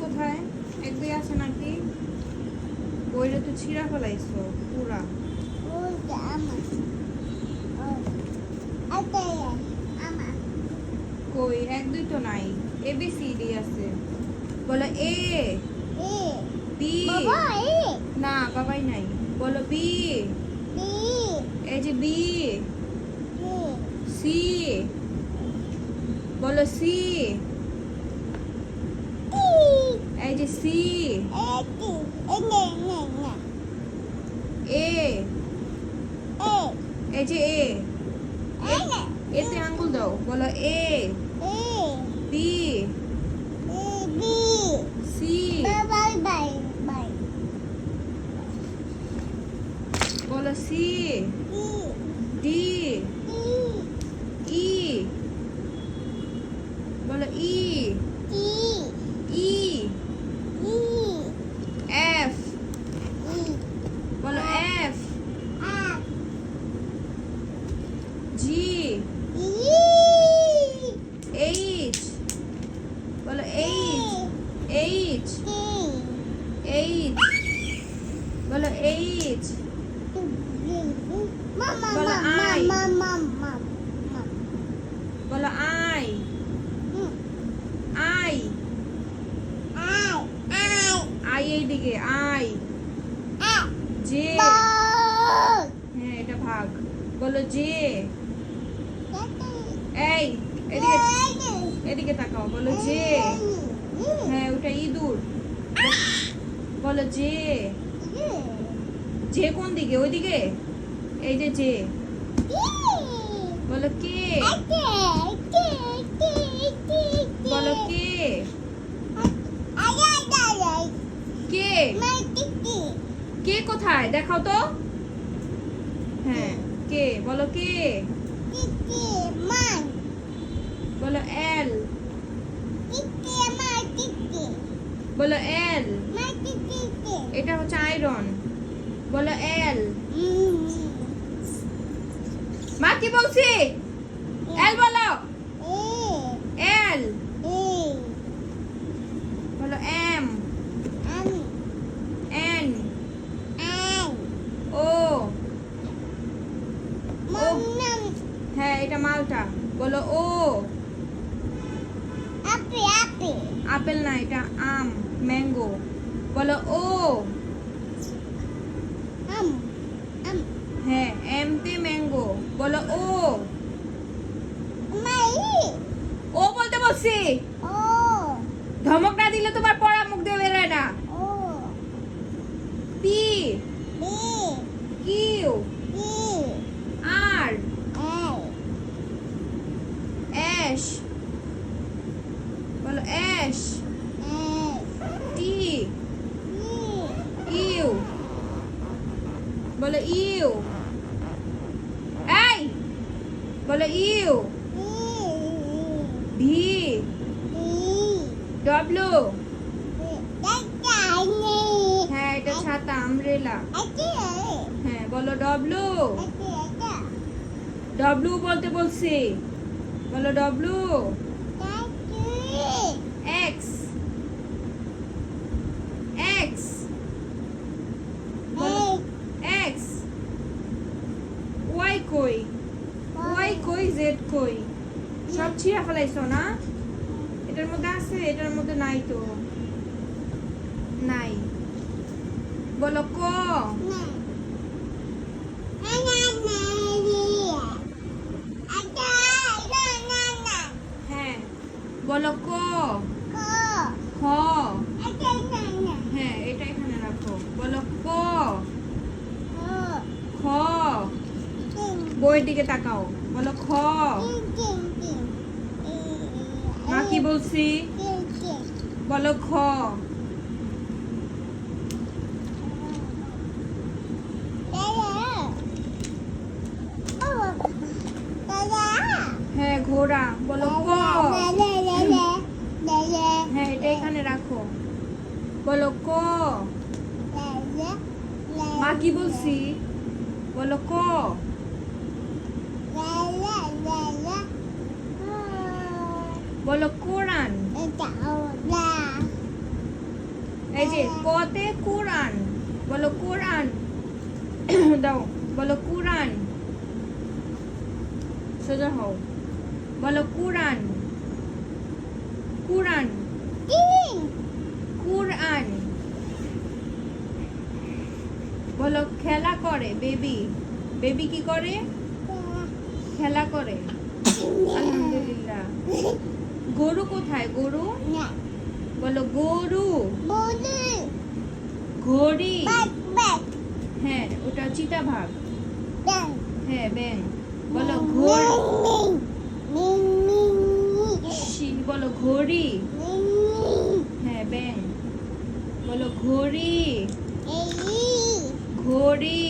কোথায়? এক দুই আছে নাকি? বইটা তো ছিঁড়া ফেলাইছো পুরা। কই এক দুই তো নাই, এ বি সি ডি আছে। বলো এ, বি, না বাবাই নাই। বলো বি, এই যে বি, সি, বলো সি, এই যে সি, এ, এই যে এ, এতে আঙ্গুল দাও। বলো এ, বি, সি, বলো সি, ডি, ই, বলো ই, ই, এফ, বলো এফ, জি, এইচ, বলো এইচ, এইচ, এইচ, বলো এইচ, বলো আই, বলো আই, আই, আই এইদিকে আই, জে, হ্যাঁ এটা ভাগ। বলো জে, এই এদিকে, এদিকে তাকাও। বলো জে, হ্যাঁ ওটা ইঁদুর। বলো জে, জে কোন দিকে? ওইদিকে, এই যে জে। বলো কে, বলো কে, কে, কে কোথায় দেখাও তো। হ্যাঁ কে, বলো কে, বলো এল, বলো এল, এটা হচ্ছে আয়রন। বলো এল, মা কি বলছি? এল বলো, এল, বলো এম, এন, ও, হ্যাঁ এটা মালটা। বলো ও, আপেল না এটা আম, ম্যাঙ্গো। বলো ও, হ্যাঁ এম তে ম্যাঙ্গো। বলো ও, ও বলতে বলছি। ধমক না দিলে তোমার পড়া মুখ দিয়ে বেরোয় না। পি, কিউ, আর, এস, বলো এস, টি, ইউ, বলো ইউ, এই বলো ইউ, ভি, ডব্লিউ, হ্যাঁ এটা ছাতা আমব্রেলা। হ্যাঁ বলো ডব্লিউ, ডব্লিউ বলতে বলছি। বলো W, X, X, X, Y কই, ওয়াই কই, জেড কই? সব ছিঁড়া ফেলাইছো না? এটার মধ্যে আছে, এটার মধ্যে নাই তো, নাই। বলো ক, হ্যাঁ বলো ক, খ, হ্যাঁ এটা এখানে রাখো। বলো ক, খ, বইয়ের দিকে তাকাও। বলো খ, মা কি বলছি? বলো খ, হ্যাঁ ঘোড়া। বলো ক, হ্যাঁ এটা এখানে রাখো। বলো ক, মা কি বলছি? বলো ক, বলো কোরআন। এই যে কতে কোরআন, বলো কোরআন। দাও, বলো কোরআন। সোজা হও, বলো কোরআন। কোরআন, কোরআন। বলো খেলা করে, বেবি। বেবি কি করে? খেলা করে। আলহামদুলিল্লাহ। গরু কোথায়? গরু, বলো গরু। ঘড়ি, হ্যাঁ ওটা চিতাবাঘ। হ্যাঁ ব্যাং। বলো ঘড়ি, বলো ঘড়ি। হ্যাঁ ব্যাং। বলো ঘড়ি, ঘড়ি।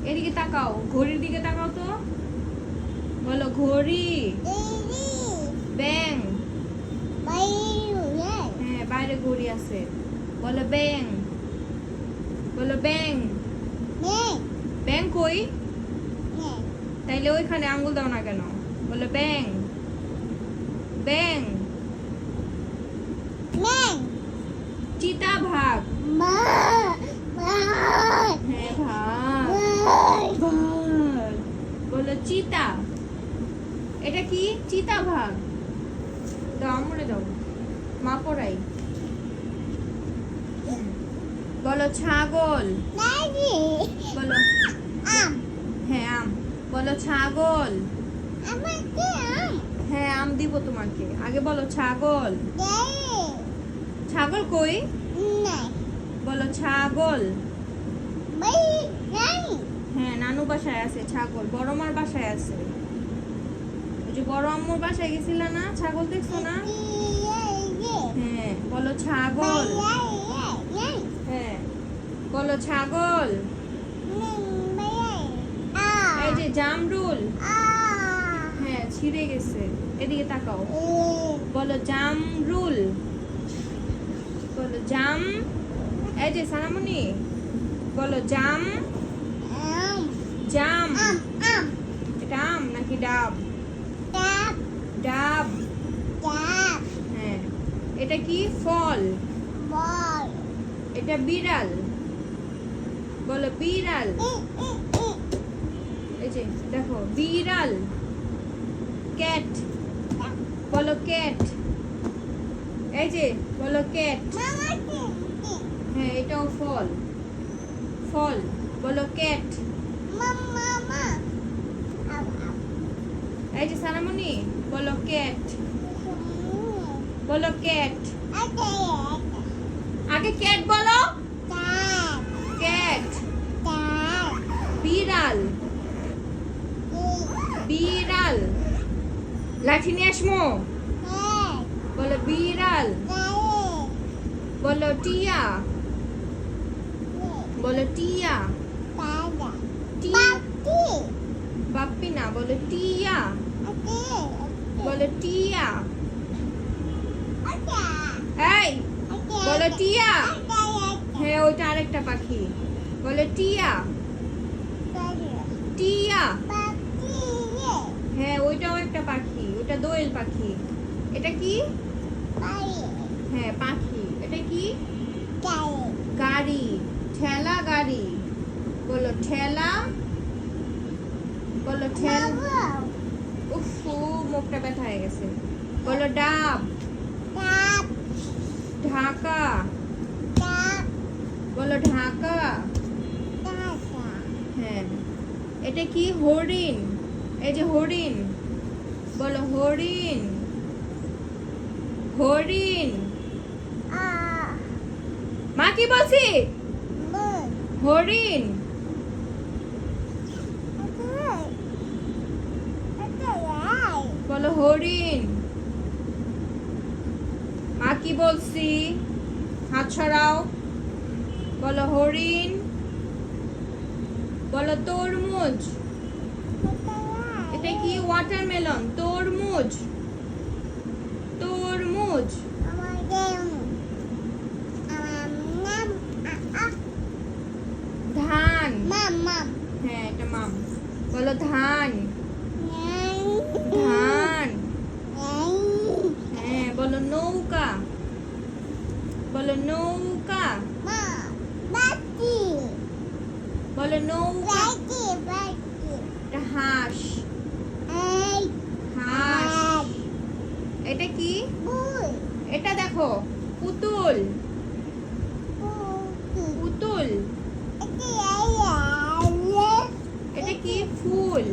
এদিকে তাকাও, ঘড়ির দিকে তাকাও তো, বলো ঘড়ি। ব্যাং, হ্যাঁ বাইরে ঘড়ি আছে, বলো ব্যাং। বলো ব্যাং। ব্যাং কই? তাইলে ওইখানে আঙ্গুল দাও না কেন? বলো ব্যাং। ব্যাং, চিতাবাঘ। হ্যাঁ ভাগ, ভাগ। বলো চিতা। এটা কি? চিতাবাঘ। দাও আমরে দাও, মা পড়াই। বলো ছাগল। বলো হ্যাঁ আম। বলো ছাগল। হ্যাঁ আম দিব তোমাকে, আগে বলো ছাগল। ছাগল কই? বলো ছাগল। হ্যাঁ নানু বাসায় আছে ছাগল, বড় মার বাসায় আছে। ওই যে বড় আম্মুর বাসায় গেছিলা না, ছাগল দেখছো না? হ্যাঁ বলো ছাগল। হ্যাঁ বলো ছাগল। এই যে জামরুল। হ্যাঁ ছিঁড়ে গেছে, এদিকে তাকাও, বলো জামরুল। বলো জাম। এই যে সানামণি, বলো জাম। জাম। এটা আম নাকি ডাব? ডাব। হ্যাঁ এটা কি? ফল। এটা বিড়াল, বলো বিড়াল। এই যে দেখো বিড়াল। ক্যাট, বলো ক্যাট। এই যে বলো ক্যাট। হ্যাঁ এটাও ফল, ফল। বলো ক্যাট। এই যে সানামণি, বলো ক্যাট। বলো ক্যাট। আগে ক্যাট বলো। ক্যাট। বিড়াল, বিড়াল। লাঠি নিয়ে আসমো, বলো বিড়াল। বলো টিয়া। বলো টিয়া। বাপ্পি না, বলো টিয়া। বলো টিয়া। এই বলো টিয়া। হ্যাঁ ওইটা আরেকটা পাখি, বলো টিয়া। টিয়া। হ্যাঁ ওইটাও একটা পাখি, ওটা দোয়েল পাখি। এটা কি? হ্যাঁ পাখি। এটা কি? গাড়ি। ঠেলা গাড়ি, বলো ঠেলা। বলো ঠেলা। উফ মুখটা ব্যথা হয়ে গেছে। বলো ডাব। ঢাকা, বলো ঢাকা। হ্যাঁ এটা কি? হরিণ। এই যে হরিণ, বলো হরিণ। হরিণ। মা কি বলছি? হরিণ। বলো হরিণ। মা কি বলছি? হাত ছড়াও, বলো হরিণ। বলো তরমুজ। এটা কি? ওয়াটারমেলন। তরমুজ, তরমুজ। ধান। হ্যাঁ এটা মাম। বলো ধান। ধান। হ্যাঁ বলো নৌকা। বলো নৌকা। বলো নৌকা। এটা হাঁস। হাঁস। এটা কি? এটা দেখো পুতুল। পুতুল। এটা কি? ফুল।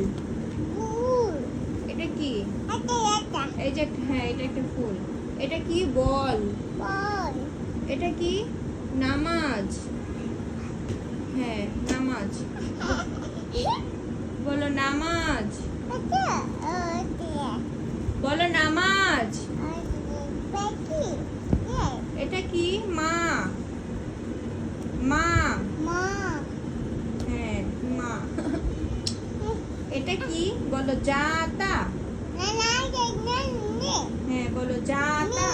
এটা কি? এই যে হ্যাঁ এটা একটা ফুল। এটা কি? বল। এটা কি? নামাজ। হ্যাঁ নামাজ। বলো নামাজ। বলো নামাজ। এটা কি? মা। মা। হ্যাঁ মা। এটা কি? বলো জাতা। হ্যাঁ বলো জাতা।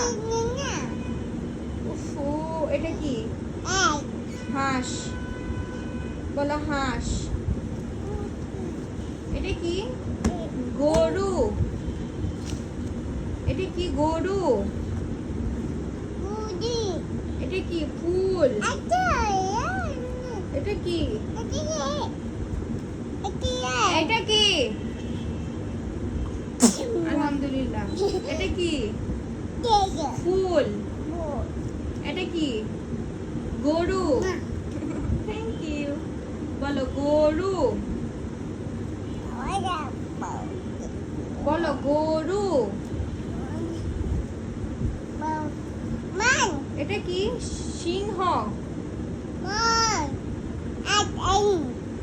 উফু। এটা কি? হাঁস। বলো হাঁস। এটা কি? গরু। এটা কি? গরু। এটা কি? ফুল। এটা কি? এটা কি? আলহামদুলিল্লাহ। এটা কি? ফুল। এটা কি? গরু। Thank you. বলো গরু। বলো গরু। এটা কি? সিংহ।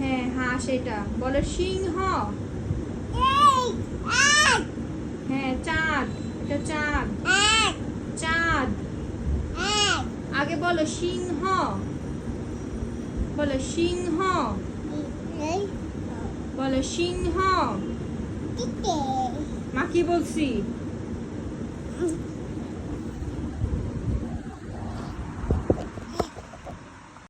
হ্যাঁ হাঁস এটা। বলো সিংহ। হ্যাঁ চাঁদ। এটা চাঁদ। চাঁদ। আগে বলো সিংহ। বলো সিংহ। বলো সিংহ। মা কি বলছি?